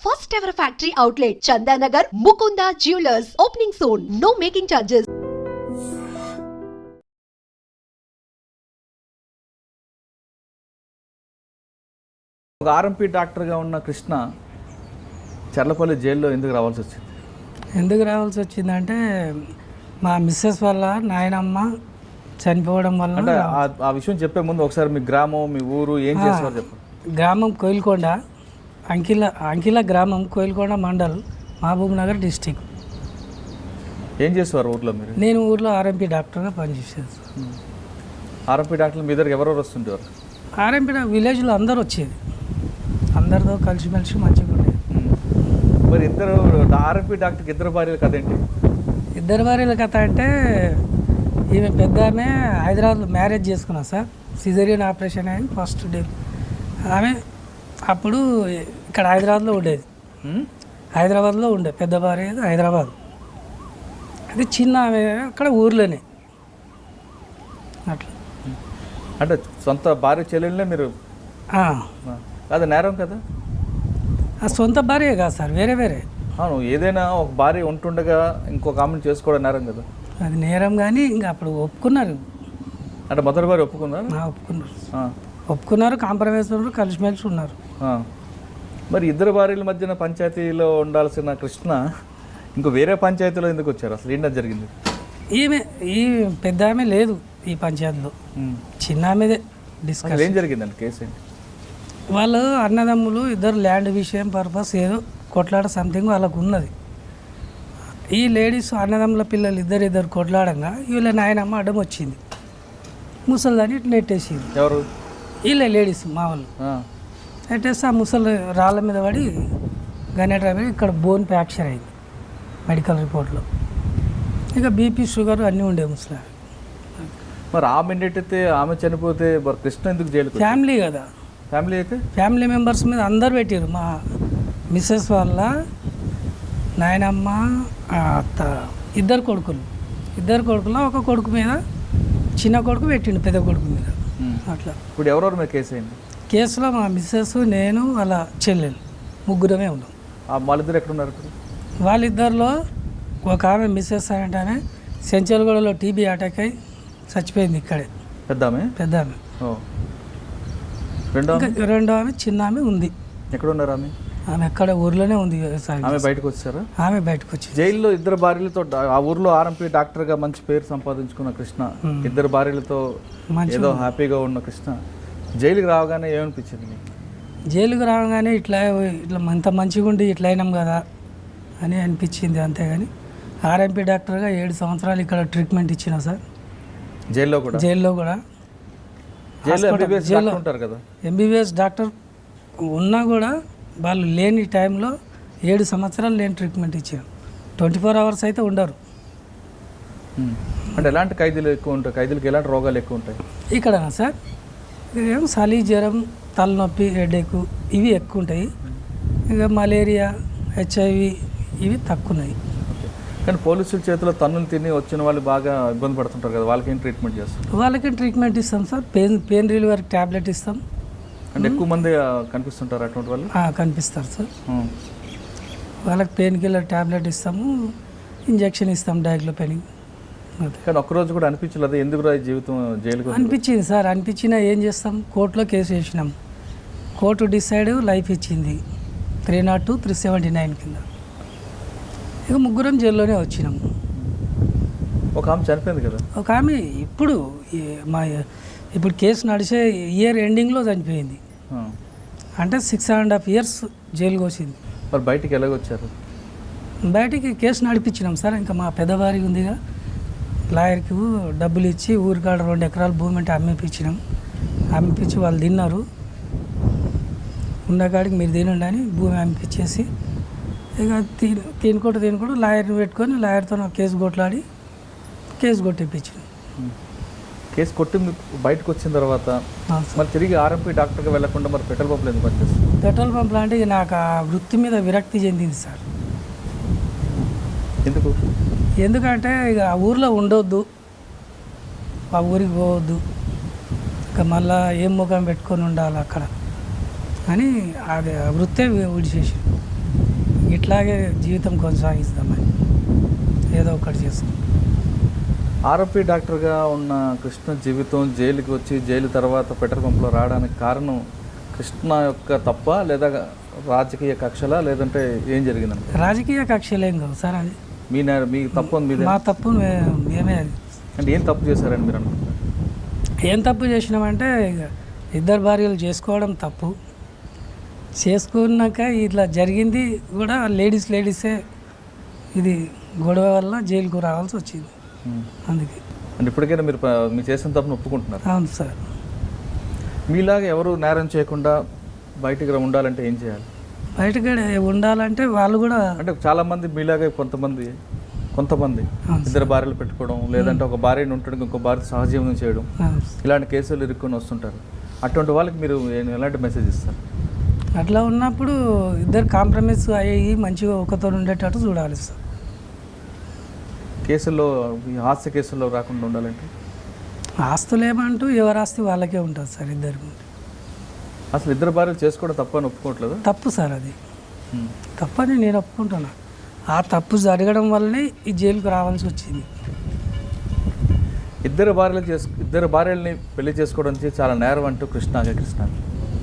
first ever factory outlet, Chandanagar, Mukunda Jewelers, opening soon. No making charges. ఒక RMP డాక్టర్గా ఉన్న కృష్ణ చర్లపల్లి జైల్లో ఎందుకు రావాల్సి వచ్చింది? ఎందుకు రావాల్సి వచ్చిందంటే మా మిస్సెస్ వల్ల నాయనమ్మ చనిపోవడం వల్ల. అంటే ఆ విషయం చెప్పే ముందు ఒకసారి మీ గ్రామం, మీ ఊరు ఏం చేసేవారు చెప్పండి. గ్రామం కోయిల్కొండ, అంకిల గ్రామం, కోయిల్కొండ మండల్, మహబూబ్ నగర్ డిస్టిక్. ఏం చేసేవారు ఊర్లో మీరు? నేను ఊర్లో ఆర్ఎంపీ డాక్టర్గా పనిచేసేది. ఆర్ఎంపీ డాక్టర్లు మీ దగ్గర ఎవరెవరు వస్తుండేవారు? ఆర్ఎంపీ విలేజ్లో అందరు వచ్చేది, అందరితో కలిసిమెలిసి మంచిగా ఉండేది. మరి ఇద్దరు ఆర్ఎంపీ డాక్టర్కి ఇద్దరు భార్యల కథ ఏంటి? ఇద్దరు భార్యల కథ అంటే ఈమె పెద్ద ఆమె హైదరాబాద్లో మ్యారేజ్ చేసుకున్నా సార్, సిజేరియన్ ఆపరేషన్ అయింది ఫస్ట్ డే. ఆమె అప్పుడు ఇక్కడ హైదరాబాద్లో ఉండేది, హైదరాబాద్లో ఉండే పెద్ద భార్య హైదరాబాద్. అది చిన్న ఆమె అక్కడ ఊర్లోనే అట్లా. అంటే సొంత భార్య చెల్లెళ్ళనే మీరు? అది నేరం కదా? సొంత భార్య కాదు సార్, వేరే వేరే. అవును, ఏదైనా ఒక భార్య ఉంటుండగా ఇంకొక ఆమెను చేసుకోవడం నేరం కదా? అది నేరం, కానీ ఇంకా అప్పుడు ఒప్పుకున్నారు. అంటే మొదటి భార్య ఒప్పుకున్నారు? ఒప్పుకున్నారు, కాంప్రమైజ్ ఉన్నారు, కలిసిమెలిసి ఉన్నారు. మరి ఇద్దరు భార్యల మధ్యన పంచాయతీలో ఉండాల్సిన కృష్ణ ఇంకో వేరే పంచాయతీలో ఎందుకు వచ్చారు? అసలు ఏంటో జరిగింది? ఈ పెద్ద ఆమె లేదు ఈ పంచాయతీలో, చిన్న ఆమెదే డిస్కస్. ఏం జరిగిందండి? కేసు ఏంటి? వాళ్ళు అన్నదమ్ములు ఇద్దరు ల్యాండ్ విషయం పర్పస్ ఏదో కొట్లాడ సంథింగ్ వాళ్ళకు ఉన్నది. ఈ లేడీస్ అన్నదమ్ముల పిల్లలు ఇద్దరు కొట్లాడంగా వీళ్ళ నాయనమ్మ అడ్డం వచ్చింది, ముసలిదాన్ని ఇట్లా నెట్టేసింది. ఎవరు? వీళ్ళే లేడీస్ మా వాళ్ళు. నెట్టేస్తే ఆ ముసలి రాళ్ళ మీద పడి గనేట ఇక్కడ బోన్ ఫ్రాక్చర్ అయింది మెడికల్ రిపోర్ట్లో. ఇక బీపీ షుగర్ అన్నీ ఉండే ముసలి. మరి ఆమె నెట్టితే ఆమె చనిపోతే మరి కృష్ణ ఎందుకు జైలు? ఫ్యామిలీ కదా, ఫ్యామిలీ అయితే ఫ్యామిలీ మెంబర్స్ మీద అందరు పెట్టారు. మా మిస్సెస్ వాళ్ళ నాయనమ్మ, అత్త, ఇద్దరు కొడుకులు ఒక కొడుకు మీద, చిన్న కొడుకు పెట్టిండు పెద్ద కొడుకు మీద. అట్లా ఇప్పుడు ఎవరెవరు మీద కేసు అయింది? కేసులో మా మిస్సెస్, నేను, వాళ్ళ చెల్లెలు, ముగ్గురమే ఉన్నాం. వాళ్ళిద్దరు ఎక్కడున్నారు? వాళ్ళిద్దరిలో ఒక ఆమె మిస్సెస్ అంటే ఆమె సెంచల్గూడలో టీబీ అటాక్ అయి చచ్చిపోయింది ఇక్కడే. పెద్ద ఆమె. రెండో ఆమె చిన్న ఆమె ఉంది. ఎక్కడ ఉన్నారు ఆమె? ఆమె ఎక్కడ ఊర్లోనే ఉంది. ఆమె బయటకు వచ్చారా? ఆమె బయటకు వచ్చి జైల్లో ఇద్దరు భార్యలతో ఆ ఊర్లో ఆర్ఎంపీ డాక్టర్గా మంచి పేరు సంపాదించుకున్న కృష్ణ, ఇద్దరు భార్యలతో ఏదో హ్యాపీగా ఉన్న కృష్ణ జైలుకి రావగానే ఏమనిపించింది మీకు? జైలుకి రావగానే ఇట్లా ఇంత మంచిగా ఉండి ఇట్లా అయినాం కదా అని అనిపించింది, అంతేగాని ఆర్ఎంపీ డాక్టర్గా 7 సంవత్సరాలు ఇక్కడ ట్రీట్మెంట్ ఇచ్చిన సార్. జైల్లో కూడా ఉంటారు కదా ఎంబీబీఎస్ డాక్టర్ ఉన్నా కూడా వాళ్ళు లేని టైంలో 7 సంవత్సరాలు నేను ట్రీట్మెంట్ ఇచ్చాను. 24 hours అయితే ఉండరు. అంటే ఎలాంటి ఖైదీలు ఎక్కువ ఉంటాయి? ఖైదీలకు ఎలాంటి రోగాలు ఎక్కువ ఉంటాయి ఇక్కడనా సార్? ఏం చలి, జ్వరం, తలనొప్పి, హెడేక్ ఇవి ఎక్కువ ఉంటాయి. ఇక మలేరియా, హెచ్ఐవి ఇవి తక్కువ ఉన్నాయి. కానీ పోలీసుల చేతిలో తన్నులు తిని వచ్చిన వాళ్ళు బాగా ఇబ్బంది పడుతుంటారు కదా, వాళ్ళకి ఏం ట్రీట్మెంట్ చేస్తాం? వాళ్ళకి ట్రీట్మెంట్ ఇస్తాం సార్, పెయిన్ రిలీవర్ ట్యాబ్లెట్ ఇస్తాం. అంటే ఎక్కువ మంది కనిపిస్తుంటారు అటువంటి వాళ్ళు? కనిపిస్తారు సార్. వాళ్ళకి పెయిన్ కిల్లర్ ట్యాబ్లెట్ ఇస్తాము, ఇంజెక్షన్ ఇస్తాం డైక్లోపెనిక్. కానీ ఒక్కరోజు కూడా అనిపించలేదు ఎందుకు రా జీవితం జైలుకు? అనిపించింది సార్, అనిపించినా ఏం చేస్తాం, కోర్టులో కేసు వేసినాం, కోర్టు డిసైడ్ లైఫ్ ఇచ్చింది 302, 379 కింద. ఇక ముగ్గురం జైల్లోనే వచ్చినాము. ఒక ఆమె చనిపోయింది కదా? ఒక ఆమె ఇప్పుడు కేసు నడిచే ఇయర్ ఎండింగ్లో చనిపోయింది. అంటే 6.5 years జైలుకి వచ్చింది. మరి బయటికి ఎలాగొచ్చారు? బయటికి కేసు నడిపించినాం సార్. ఇంకా మా పెద్దవారికి ఉందిగా, లాయర్కి డబ్బులు ఇచ్చి ఊరికాడ 2 ఎకరాల భూమి అంటే అమ్మిపించి వాళ్ళు తిన్నారు. ఉన్నకాడికి మీరు తినండి అని భూమి అమ్మిపించేసి ఇక తినుకుంటూ లాయర్ని పెట్టుకొని లాయర్తో కేసు కొట్లాడి కేసు కొట్టిపించాను. కేసు కొట్టి బయటకు వచ్చిన తర్వాత మరి తిరిగి ఆర్ఎంపీ డాక్టర్గా వెళ్లకుండా మరి పెట్రోల్ పంపులు ఎందుకు పనిచేస్తుంది? పెట్రోల్ పంపులు అంటే నాకు ఆ వృత్తి మీద విరక్తి చెందింది సార్. ఎందుకంటే ఇక ఆ ఊర్లో ఉండొద్దు, ఆ ఊరికి పోవద్దు, ఇక మళ్ళీ ఏం ముఖం పెట్టుకొని ఉండాలి అక్కడ అని అది వృత్తే విడిచేసి ఇట్లాగే జీవితం కొనసాగిస్తామని ఏదో ఒకటి చేస్తాం. ఆర్ఎంపీ డాక్టర్గా ఉన్న కృష్ణ జీవితం జైలుకి వచ్చి జైలు తర్వాత పెట్రోల్ పంపులో రావడానికి కారణం కృష్ణ యొక్క తప్ప లేదా రాజకీయ కక్షలా లేదంటే ఏం జరిగిందండి? రాజకీయ కక్షలేం కావు సార్, అది మీ తప్పు ఉంది మీదే. మా తప్పు మేమే. అది అంటే ఏం తప్పు చేశారని మీరు అనుకుంటారు? ఏం తప్పు చేసినామంటే ఇక ఇద్దరు భార్యలు చేసుకోవడం తప్పు. చేసుకున్నాక ఇట్లా జరిగింది కూడా లేడీసే ఇది గొడవ వల్ల జైలుకు రావాల్సి వచ్చింది. అందుకే అంటే ఇప్పటికైనా మీరు చేసిన తప్పును ఒప్పుకుంటున్నారు? అవును సార్. మీలాగా ఎవరు నేరం చేయకుండా బయటికి ఉండాలంటే ఏం చేయాలి? బయటకు ఉండాలంటే వాళ్ళు కూడా అంటే చాలామంది మీలాగా కొంతమంది ఇద్దరు భార్యలు పెట్టుకోవడం, లేదంటే ఒక భార్యను ఉంటాడు ఇంకో భార్య సహజీవనం చేయడం, ఇలాంటి కేసులు ఇరుక్కొని వస్తుంటారు. అటువంటి వాళ్ళకి మీరు ఎలాంటి మెసేజ్ ఇస్తారు? అట్లా ఉన్నప్పుడు ఇద్దరు కాంప్రమైజ్ అయ్యి మంచిగా ఒకతో ఉండేటట్టు చూడాలి సార్. కేసుల్లో ఈ హాస్య కేసుల్లో రాకుండా ఉండాలంటే ఆస్తులు ఏమంటూ ఎవరి ఆస్తి వాళ్ళకే ఉంటుంది సార్. ఇద్దరికి అసలు ఇద్దరు భార్యలు చేసుకోవడం తప్ప అని ఒప్పుకోవట్లేదు? తప్పు సార్, అది తప్పని నేను ఒప్పుకుంటున్నా. ఆ తప్పు జరగడం వల్లనే ఈ జైలుకు రావాల్సి వచ్చింది. ఇద్దరు భార్యల్ని పెళ్లి చేసుకోవడం చాలా నేరం అంటూ కృష్ణ